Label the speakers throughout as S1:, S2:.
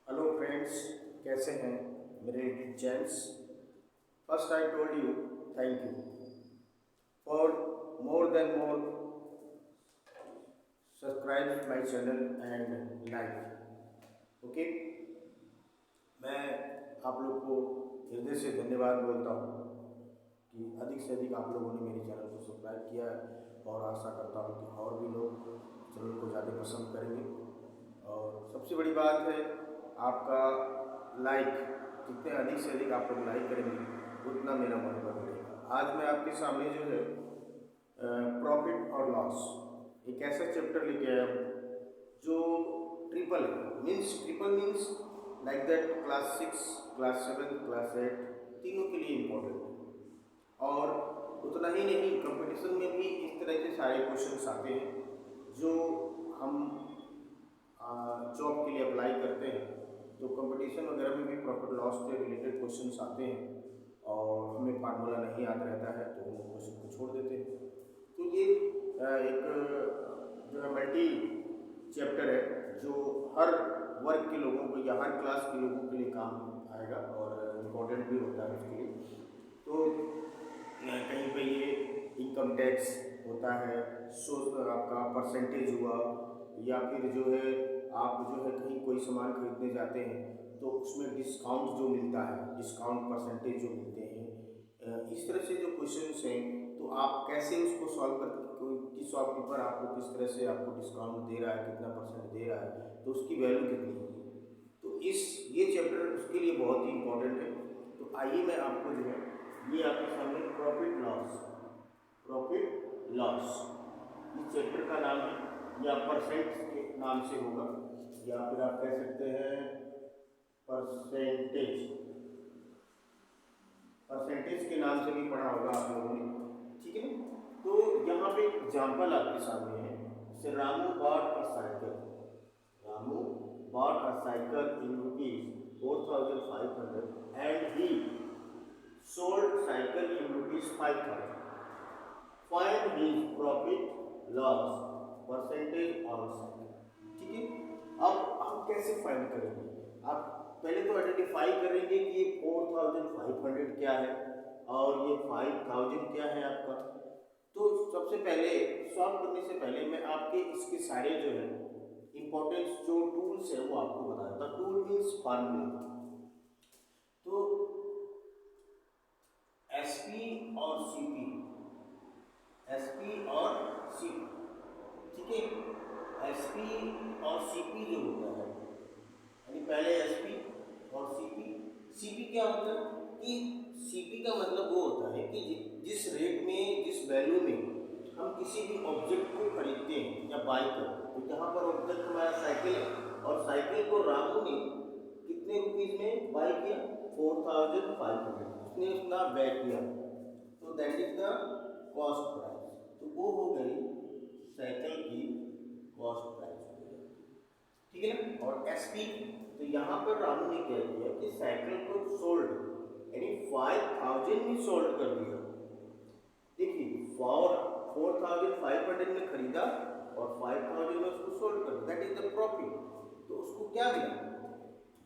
S1: Hello friends, कैसे हैं मेरे little gents. First I told you thank you for more than more subscribe my channel and like. Okay, मैं आप लोग को हृदय से धन्यवाद बोलता हूँ कि अधिक से अधिक आप लोगों ने मेरे चैनल को सब्सक्राइब किया है और आशा करता हूँ कि और भी लोग चैनल को ज़्यादा पसंद करेंगे। और सबसे बड़ी बात है आपका लाइक, जितने अधिक से अधिक आप लोग लाइक करेंगे उतना मेरा मनोबल बढ़ेगा। आज मैं आपके सामने जो है प्रॉफिट और लॉस एक ऐसा चैप्टर लेके आया हूँ जो triple means like that class 6, class 7, class 8 तीनों के लिए इम्पोर्टेंट है। और उतना ही नहीं, कंपटीशन में भी इस तरह के सारे क्वेश्चंस आते हैं जो हम जॉब के लिए अप्लाई करते हैं। तो कंपटीशन वगैरह में भी प्रॉफिट लॉस से रिलेटेड क्वेश्चंस आते हैं और हमें फार्मूला नहीं याद रहता है तो हम क्वेश्चन को छोड़ देते हैं। तो ये एक जो है मल्टी चैप्टर है जो हर वर्ग के लोगों को या हर क्लास के लोगों के लिए काम आएगा और इम्पोर्टेंट भी होता है उसके लिए। तो कहीं पे ये इनकम टैक्स होता है, सो आपका परसेंटेज हुआ, या फिर जो है आप जो है कहीं कोई सामान खरीदने जाते हैं तो उसमें डिस्काउंट जो मिलता है, डिस्काउंट परसेंटेज जो मिलते हैं, इस तरह से जो क्वेश्चंस हैं तो आप कैसे उसको सॉल्व करके कोई शॉपकीपर आपको किस तरह से आपको डिस्काउंट दे रहा है, कितना परसेंट दे रहा है, तो उसकी वैल्यू कितनी है। तो ये चैप्टर उसके लिए बहुत ही इंपॉर्टेंट है। तो आइए मैं आपको जो है ये आपके सामने प्रॉफिट लॉस इस चैप्टर का नाम है, या परसेंट के नाम से होगा, या फिर आप कह सकते हैं परसेंटेज के नाम से भी पढ़ा होगा आप लोगों ने, ठीक है ना। तो यहाँ पे एक एग्जाम्पल आपके सामने है, जैसे Ramu bought a cycle in ₹4,500 and he sold cycle in ₹5,000। Find his profit loss percentage on cycle. ठीक है, अब हम कैसे फाइंड करेंगे? आप पहले तो आइडेंटिफाई करेंगे कि ये 4,500 क्या है और ये 5,000 क्या है आपका। तो सबसे पहले सॉल्व करने से पहले मैं आपके इसके सारे जो है इंपॉर्टेंट जो टूल्स है वो आपको बताता हूँ। Tool means formula. तो एसपी और सीपी, ठीक है। एसपी और सीपी जो होता है, यानी पहले एसपी और सीपी। सीपी क्या होता है कि सीपी का मतलब वो होता है कि जिस रेट में, जिस वैल्यू में हम किसी भी ऑब्जेक्ट को खरीदते हैं या बाई करते हैं। तो यहाँ पर ऑब्जेक्ट हमारा साइकिल है और साइकिल को रामू ने कितने रुपीज में बाई किया? 4,500। उसने उसका बै किया, तो that is the cost price. तो वो हो गई साइकिल की कॉस्ट प्राइस, ठीक है ना। और एसपी, तो यहाँ पर रामू ने क्या किया कि साइकिल को सोल्ड, यानी 5,000 में सोल्ड कर दिया। देखिए 4,500 में खरीदा और 5,000 में उसको सोल्ड कर दिया, दैट इज द प्रॉफिट। तो उसको क्या मिला?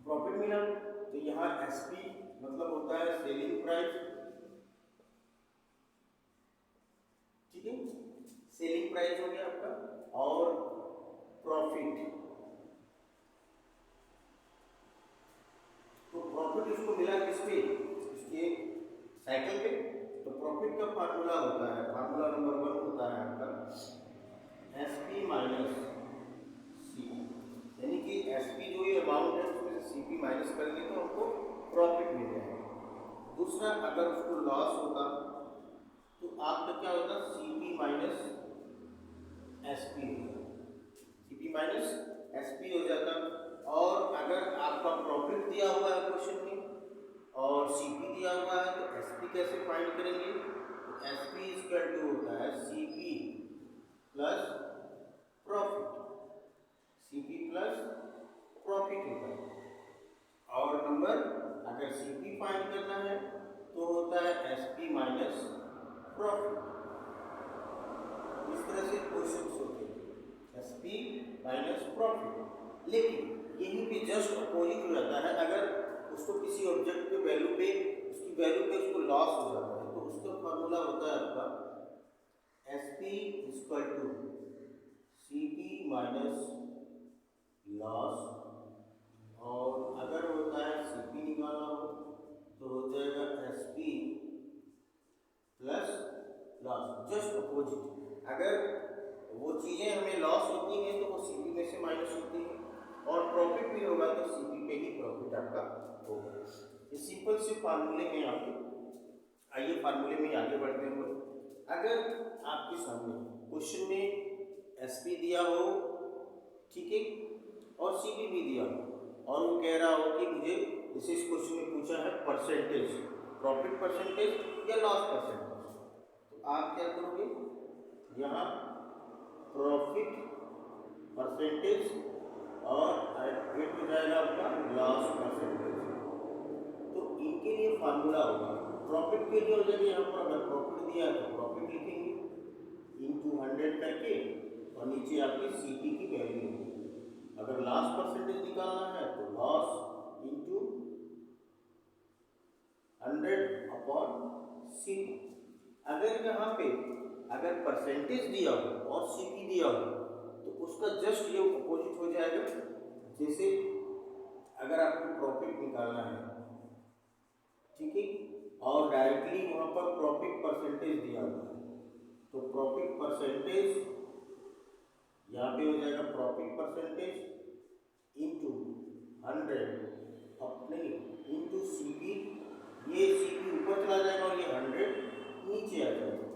S1: प्रॉफिट मिला। तो यहाँ एसपी मतलब होता है सेलिंग प्राइस, ठीक है, सेलिंग प्राइस हो गया आपका। और प्रॉफिट, तो प्रॉफिट इसको मिला किस पे? इसके साइकिल पे। तो प्रॉफिट का फार्मूला होता है, फार्मूला नंबर 1 होता है आपका एसपी माइनस सी, यानी कि एसपी जो ये अमाउंट है उसमें से सीपी माइनस करेंगे तो हमको प्रॉफिट मिल जाएगा। दूसरा, अगर उसको लॉस होता तो आपका क्या होता? सीपी माइनस एसपी होता, सीपी माइनस एसपी हो जाता। और अगर आपका प्रॉफिट दिया हुआ है क्वेश्चन में और सीपी दिया हुआ है तो एसपी कैसे फाइंड करेंगे? तो एसपी इक्वल टू होता है CP plus profit, CP plus profit होता है। और नंबर, अगर सीपी फाइंड करना है तो होता है एसपी माइनस प्रॉफिट। इस तरह से क्वेश्चन होते हैं, एसपी माइनस प्रॉफिट। लेकिन यहीं पे जस्ट अपोजिट हो जाता है। अगर उसको किसी ऑब्जेक्ट के वैल्यू पे उसकी वैल्यू पे उसको लॉस हो जाता है तो उसका फार्मूला होता है आपका SP equal to CP minus loss, और अगर होता है CP निकालना हो तो हो जाएगा SP plus loss, just opposite. अगर वो चीज़ें हमें लॉस होती हैं तो वो CP में से माइनस होती है, और प्रॉफिट भी होगा तो CP पे ही प्रॉफिट आपका होगा। ये सिंपल से फार्मूले हैं आपके। आइए फार्मूले में आगे बढ़ते हैं। अगर आपके सामने क्वेश्चन में SP दिया हो, ठीक है, और CP भी दिया हो, और वो कह रहा हो कि मुझे जैसे इस क्वेश्चन में पूछा है परसेंटेज, प्रॉफिट परसेंटेज या लॉस परसेंटेज, तो आप क्या करोगे, यहाँ प्रॉफिट परसेंटेज और एड हो जाएगा आपका लॉस परसेंटेज। तो इनके लिए फार्मूला होगा, प्रॉफिट के लिए हो जाएगा, यहाँ पर अगर प्रॉफिट दिया तो प्रॉफिट लिखेंगे इंटू 100 करके, और नीचे आपकी CP की वैल्यू होगी। अगर लॉस परसेंटेज निकालना है तो लॉस इंटू 100 अपॉन CP। अगर यहाँ पे अगर परसेंटेज दिया हो और CP दिया हो तो उसका जस्ट ये अपोजिट हो जाएगा। जैसे अगर आपको प्रॉफिट निकालना है, ठीक है, और डायरेक्टली वहाँ पर प्रॉफिट परसेंटेज दिया हुआ है, तो प्रॉफिट परसेंटेज यहाँ पे हो जाएगा प्रॉफिट परसेंटेज इंटू 100 अपने इंटू CP। ये CP ऊपर चला जाएगा और ये 100 नीचे आ जाएगा,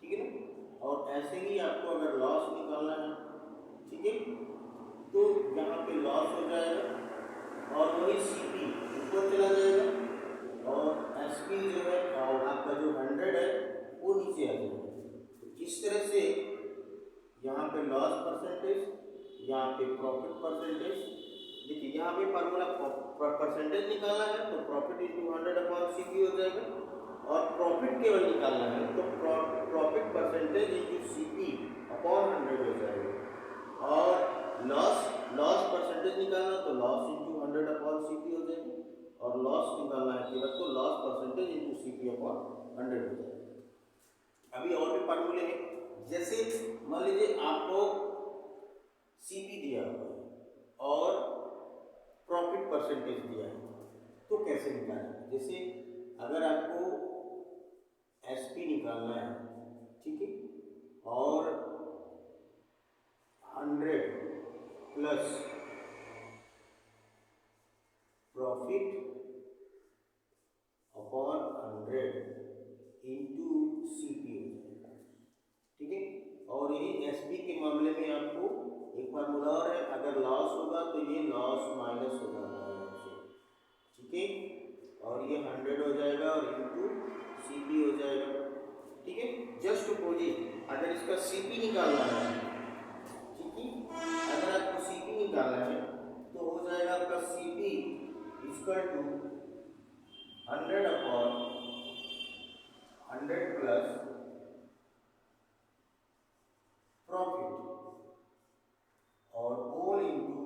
S1: ठीक है ना। और ऐसे ही आपको अगर लॉस निकालना है, ठीक है, तो यहाँ पे लॉस हो जाएगा और वही CP ऊपर चला जाएगा, और SP जो है और आपका जो 100 है वो नीचे आ जाएगा। तो इस तरह से यहाँ पे लॉस परसेंटेज, यहाँ पे प्रॉफिट परसेंटेज। देखिए यहाँ पे फार्मूला परसेंटेज निकालना है तो प्रॉफिट इंटू 100 अपॉन CP हो जाएगा, और प्रॉफिट केवल निकालना है तो profit percentage into CP upon 100 हो जाएगा, और लॉस परसेंटेज निकालना तो लॉस इंटू 100 अपॉन CP हो जाएगा, और लॉस निकालना है केवल तो loss percentage into CP upon 100 हो जाएगा। अभी और भी फार्मूले हैं, जैसे मान लीजिए आपको CP दिया हुआ है और प्रॉफिट परसेंटेज दिया है, तो कैसे निकालेंगे। जैसे अगर आपको SP निकालना है, ठीक है, और 100 plus profit upon 100 into CP हो जाएगा, ठीक है। और ये SP के मामले में आपको एक फार्मूला और है, अगर लॉस होगा तो ये लॉस माइनस हो जाता है आपसे, ठीक है, और ये 100 हो जाएगा और इंटू CP हो जाएगा, ठीक है। जस्ट अपोजिट अगर इसका CP निकालना है, ठीक है, अगर आपको CP निकालना है तो हो जाएगा आपका CP equal to 100 upon 100 plus profit और होल इंटू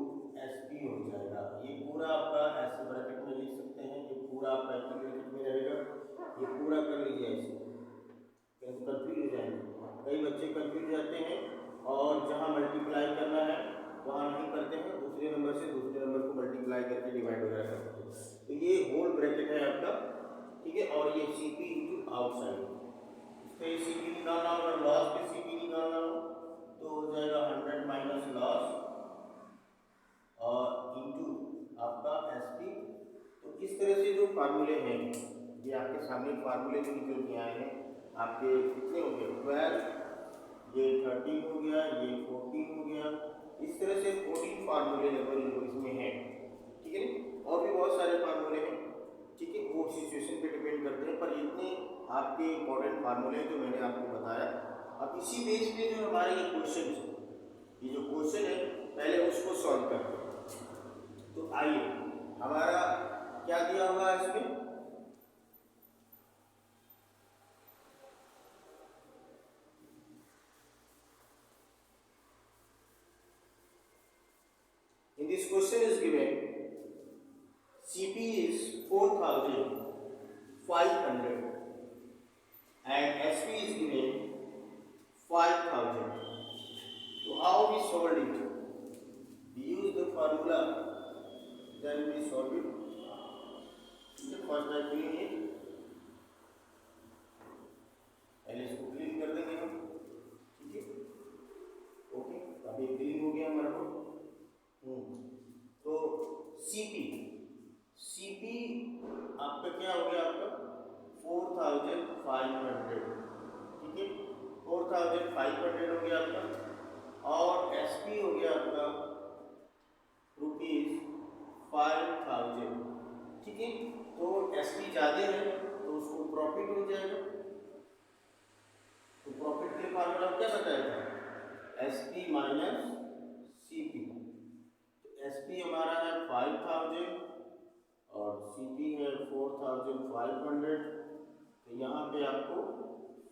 S1: SP हो जाएगा। ये पूरा आपका ऐसे ब्रैकेट में लिख सकते हैं, ये पूरा आपका ब्रैकेट में रहेगा, ये पूरा कर लीजिए ऐसे, कंफ्यूज हो जाएंगे। कई बच्चे कंफ्यूज जाते हैं और जहाँ मल्टीप्लाई करना है वहाँ नहीं करते हैं, दूसरे नंबर से दूसरे नंबर को मल्टीप्लाई करके डिवाइड वगैरह करते हैं। तो ये होल ब्रैकेट है आपका, ठीक है, और ये CP इंटू आउटसाइड। इससे CP निकालना हो, अगर लॉस पे CP निकालना हो तो हो जाएगा 100 माइनस लॉस और इंटू आपका SP। तो इस तरह से जो फार्मूले हैं ये आपके सामने फार्मूले जो निकल के आए हैं, आपके कितने हो गए 12, ये 13 हो गया, ये 14 हो गया, इस तरह से 14 फार्मूले लगभग इसमें हैं, ठीक है। और भी बहुत सारे फार्मूले हैं, ठीक है, वो सिचुएशन पे डिपेंड करते हैं, पर इतने आपके इंपॉर्टेंट फार्मूले जो मैंने आपको बताया। अब इसी बेस पे जो हमारे ये क्वेश्चन है, ये जो क्वेश्चन है पहले उसको सॉल्व करते हैं। तो आइए, हमारा क्या दिया हुआ है इसमें, इन this question is given CP is 4,500 and SP is given 5,000. So how we solve it? We use the formula, then we solve it. The first time doing it, पहले इसको क्लीन कर देंगे हम, ठीक है? ओके, अभी क्लीन हो गया हमारा को। तो CP आपका क्या हो गया? आपका 4,500, ठीक है? 4,500 हो गया आपका, और SP हो गया आपका ₹5,000, ठीक है? तो SP ज़्यादा है तो उसको प्रॉफिट हो जाएगा। तो प्रॉफिट के लिए फार्मूला क्या बताया था? SP minus CP। तो SP हमारा है 5,000 और CP है 4,500। तो यहाँ पे आपको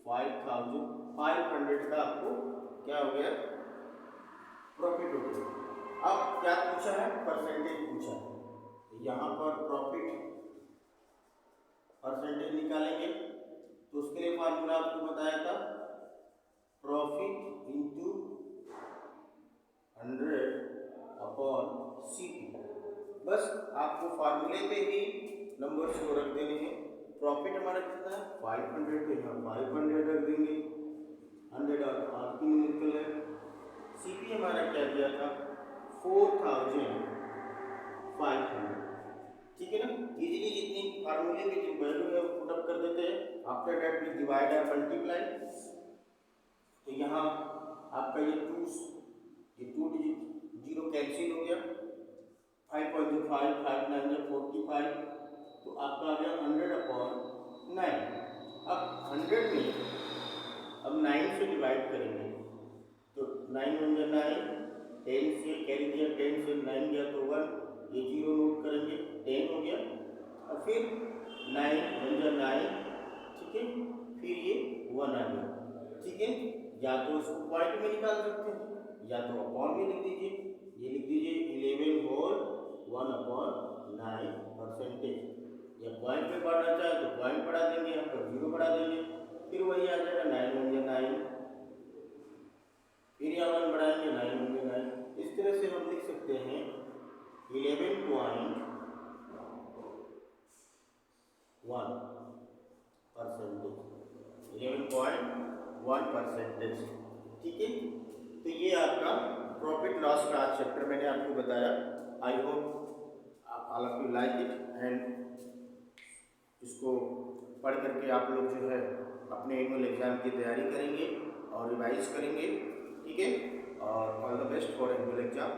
S1: 5,500 का आपको क्या हो गया? प्रॉफिट हो गया। अब क्या पूछा है? परसेंटेज पूछा है। तो यहाँ पर प्रॉफिट परसेंटेज निकालेंगे। तो उसके लिए फार्मूला आपको बताया था, प्रॉफिट इंटू 100/CP। बस आपको फार्मूले पे ही नंबर्स को रख देने हैं। प्रॉफिट हमारा कितना है? 500, तो यहाँ 500 रख देंगे, 100 और आपकी न्यूमेरिकल है। CP हमारा क्या दिया था? 4,500, ठीक है ना? इजीली जितनी फार्मूले में जो वैल्यू है वो पुटअप कर देते हैं। आफ्टर दैट वी डिवाइड और मल्टीप्लाई। तो यहाँ आपका ये 2 डिजिट 0 कैंसिल हो गया, 5.5, 5 9 45, तो आपका आ गया 100/9। अब 100 में अब 9 से डिवाइड करेंगे, तो 9 × 9, 10 से कैरी दिया, 10 से 9 गया तो 1, ये 0 नोट करेंगे, 10 हो गया। और फिर 9 × 9, ठीक है? फिर ये 1 आ गया, ठीक है? या तो इसको पॉइंट में निकाल सकते हैं या तो अपॉन में लिख दीजिए। ये लिख दीजिए 11 होल 1/9 परसेंटेज। या पॉइंट में बढ़ना चाहे तो पॉइंट बढ़ा देंगे, यहाँ पर 0 बढ़ा देंगे, फिर वही आ जाएगा 9 × 9, फिर यहाँ 1 बढ़ाएंगे, 9 × 9। इस तरह से हम लिख सकते हैं 11.1%, ठीक है? तो ये आपका प्रॉफिट लॉस का आज चैप्टर मैंने आपको बताया। I hope all of you like it and इसको पढ़ करके आप लोग जो है अपने एनुअल एग्जाम की तैयारी करेंगे और रिवाइज करेंगे, ठीक है? और all the best for annual exam.